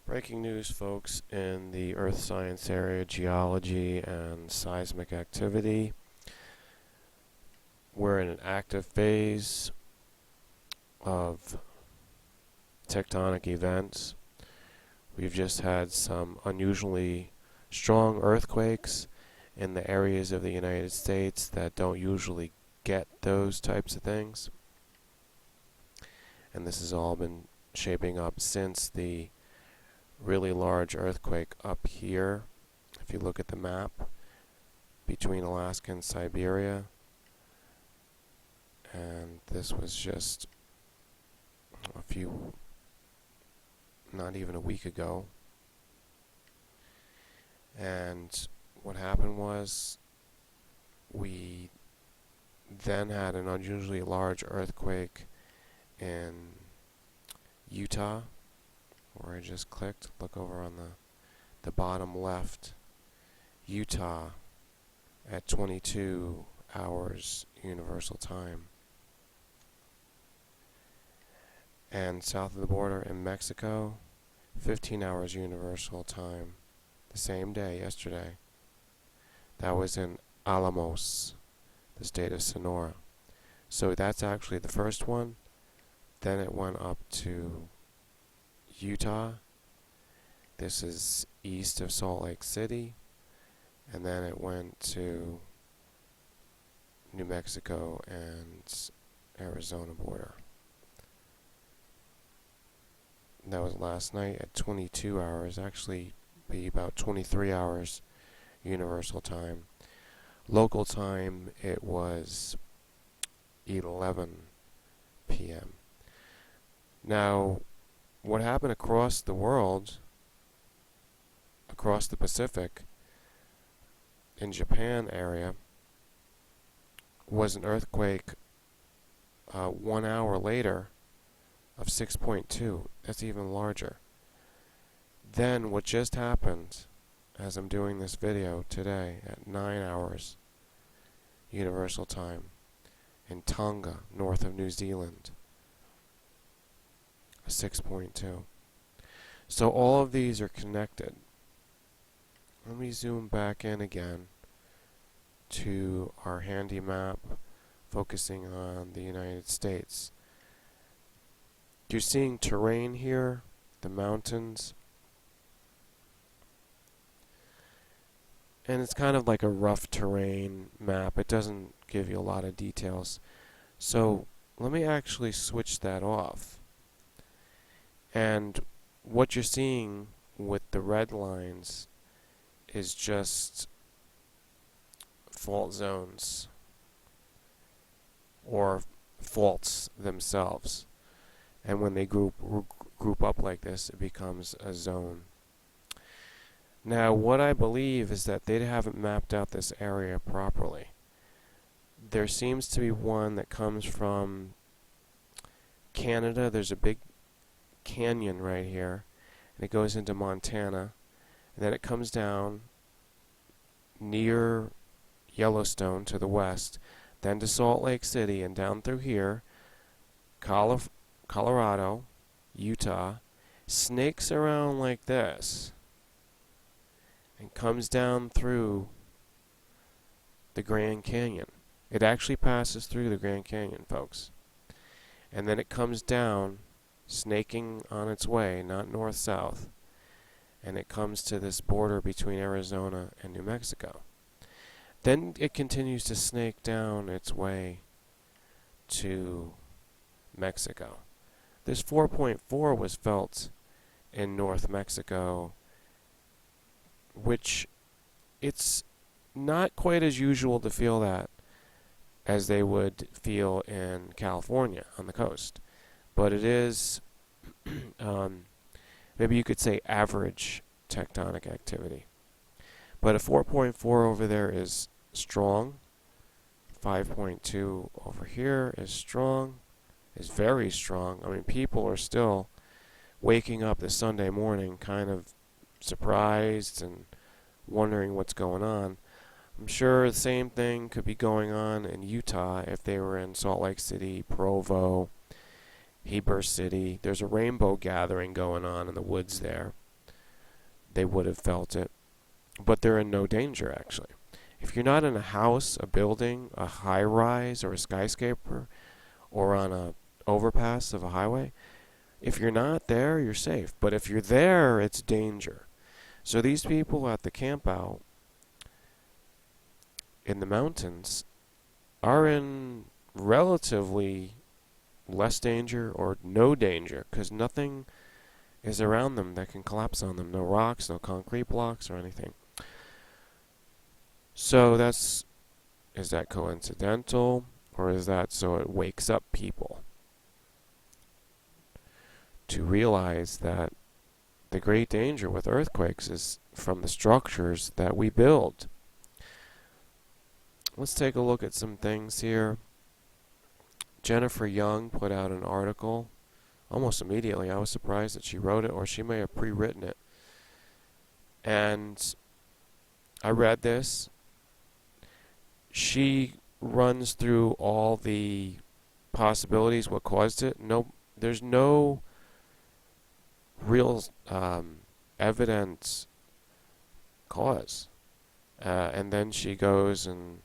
Breaking news, folks, in the earth science area, geology and seismic activity. We're in an active phase of tectonic events. We've just had some unusually strong earthquakes in the areas of the United States that don't usually get those types of things. And this has all been shaping up since the really large earthquake up here, if you look at the map, between Alaska and Siberia. And this was just not even a week ago. And what happened was we then had an unusually large earthquake in Utah, where I just clicked. Look over on the bottom left, Utah at 22 hours universal time. And south of the border in Mexico, 15 hours universal time, the same day, yesterday. That was in Alamos, the state of Sonora. So that's actually the first one. Then it went up to Utah. This is east of Salt Lake City. And then it went to New Mexico and Arizona border. That was last night at 22 hours, actually be about 23 hours universal time. Local time, it was 11 p.m. Now, what happened across the world, across the Pacific, in Japan area, was an earthquake 1 hour later of 6.2. That's even larger. Then what just happened, as I'm doing this video today at 9 hours universal time, in Tonga, north of New Zealand, a 6.2. So all of these are connected. Let me zoom back in again to our handy map focusing on the United States. You're seeing terrain here, the mountains, and it's kind of like a rough terrain map. It doesn't give you a lot of details. So let me actually switch that off. And what you're seeing with the red lines is just fault zones or faults themselves. And when they group up like this, it becomes a zone. Now, what I believe is that they haven't mapped out this area properly. There seems to be one that comes from Canada. There's a big canyon right here, and it goes into Montana, and then it comes down near Yellowstone to the west, then to Salt Lake City, and down through here, Colorado, Utah, snakes around like this, and comes down through the Grand Canyon. It actually passes through the Grand Canyon, folks. And then it comes down, snaking on its way, not north-south, and it comes to this border between Arizona and New Mexico. Then it continues to snake down its way to Mexico. This 4.4 was felt in North Mexico, which it's not quite as usual to feel that as they would feel in California on the coast. But it is, maybe you could say, average tectonic activity. But a 4.4 over there is strong. 5.2 over here is strong, is very strong. I mean, people are still waking up this Sunday morning kind of surprised and wondering what's going on. I'm sure the same thing could be going on in Utah if they were in Salt Lake City, Provo, Heber City. There's a rainbow gathering going on in the woods there. they would have felt it. But they're in no danger, actually. If you're not in a house, a building, a high-rise, or a skyscraper, or on a overpass of a highway, if you're not there, you're safe. But if you're there, it's danger. So these people at the campout in the mountains are in relatively less danger or no danger, because nothing is around them that can collapse on them. No rocks, no concrete blocks or anything. So is that coincidental, or is that so it wakes up people to realize that the great danger with earthquakes is from the structures that we build? Let's take a look at some things here. Jennifer Young put out an article almost immediately. I was surprised that she wrote it, or she may have pre-written it. And I read this. She runs through all the possibilities, what caused it. No, there's no real evidence cause. And then she goes and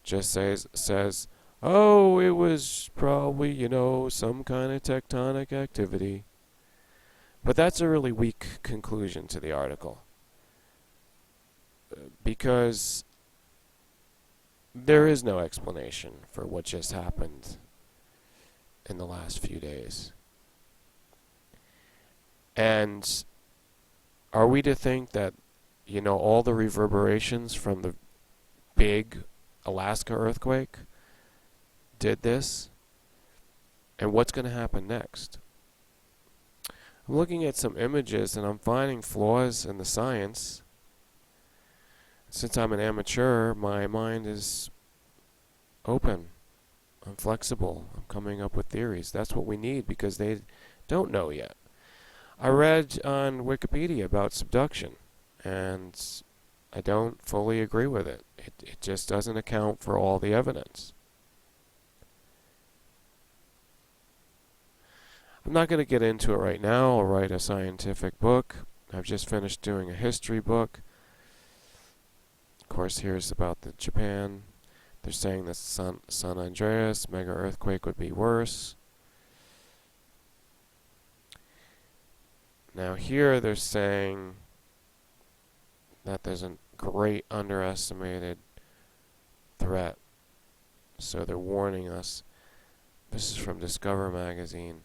just says, oh, it was probably, some kind of tectonic activity. But that's a really weak conclusion to the article, because there is no explanation for what just happened in the last few days. And are we to think that, all the reverberations from the big Alaska earthquake did this? And what's going to happen next? I'm looking at some images and I'm finding flaws in the science. Since I'm an amateur, my mind is open. I'm flexible. I'm coming up with theories. That's what we need, because they don't know yet. I read on Wikipedia about subduction, and I don't fully agree with it. It just doesn't account for all the evidence. I'm not going to get into it right now. I'll write a scientific book. I've just finished doing a history book. Of course, here's about the Japan. They're saying that San Andreas mega earthquake would be worse. Now here they're saying that there's a great underestimated threat. So they're warning us. This is from Discover magazine.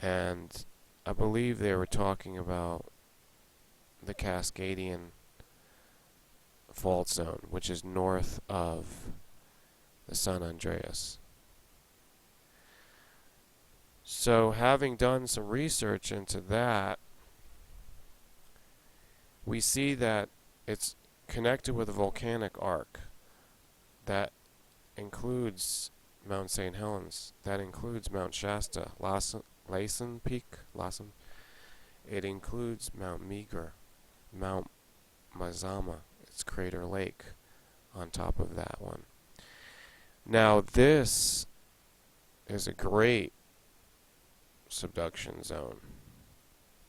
And I believe they were talking about the Cascadian fault zone, which is north of the San Andreas. So having done some research into that, we see that it's connected with a volcanic arc that includes Mount St. Helens, that includes Mount Shasta, Lassen Peak, it includes Mount Meager, Mount Mazama, it's Crater Lake on top of that one. Now this is a great subduction zone.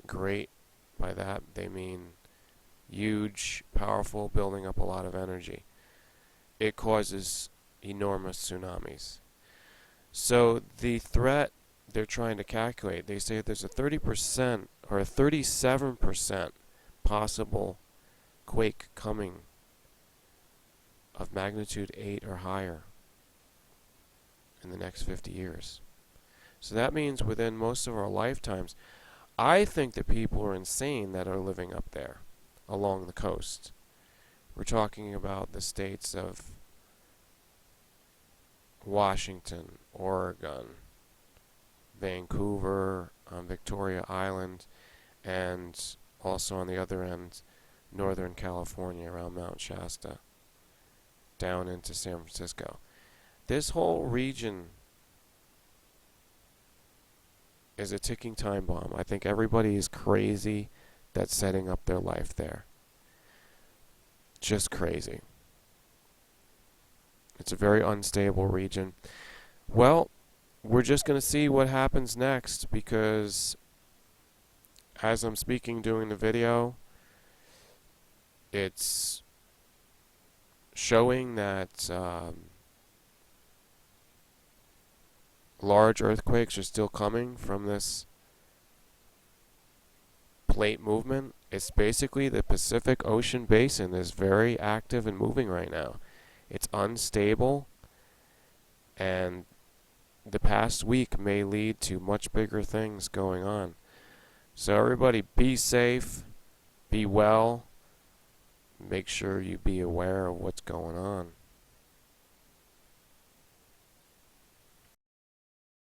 Great, by that they mean huge, powerful, building up a lot of energy. It causes enormous tsunamis. So the threat they're trying to calculate, they say there's a 30% or a 37% possible quake coming of magnitude 8 or higher in the next 50 years. So that means within most of our lifetimes, I think that people are insane that are living up there along the coast. We're talking about the states of Washington, Oregon, Vancouver, Victoria Island, and also on the other end, Northern California around Mount Shasta, down into San Francisco. This whole region is a ticking time bomb. I think everybody is crazy that's setting up their life there. Just crazy. It's a very unstable region. Well, we're just going to see what happens next, because as I'm speaking doing the video, it's showing that large earthquakes are still coming from this plate movement. It's basically the Pacific Ocean basin is very active and moving right now. It's unstable, and the past week may lead to much bigger things going on. So everybody be safe, be well, make sure you be aware of what's going on.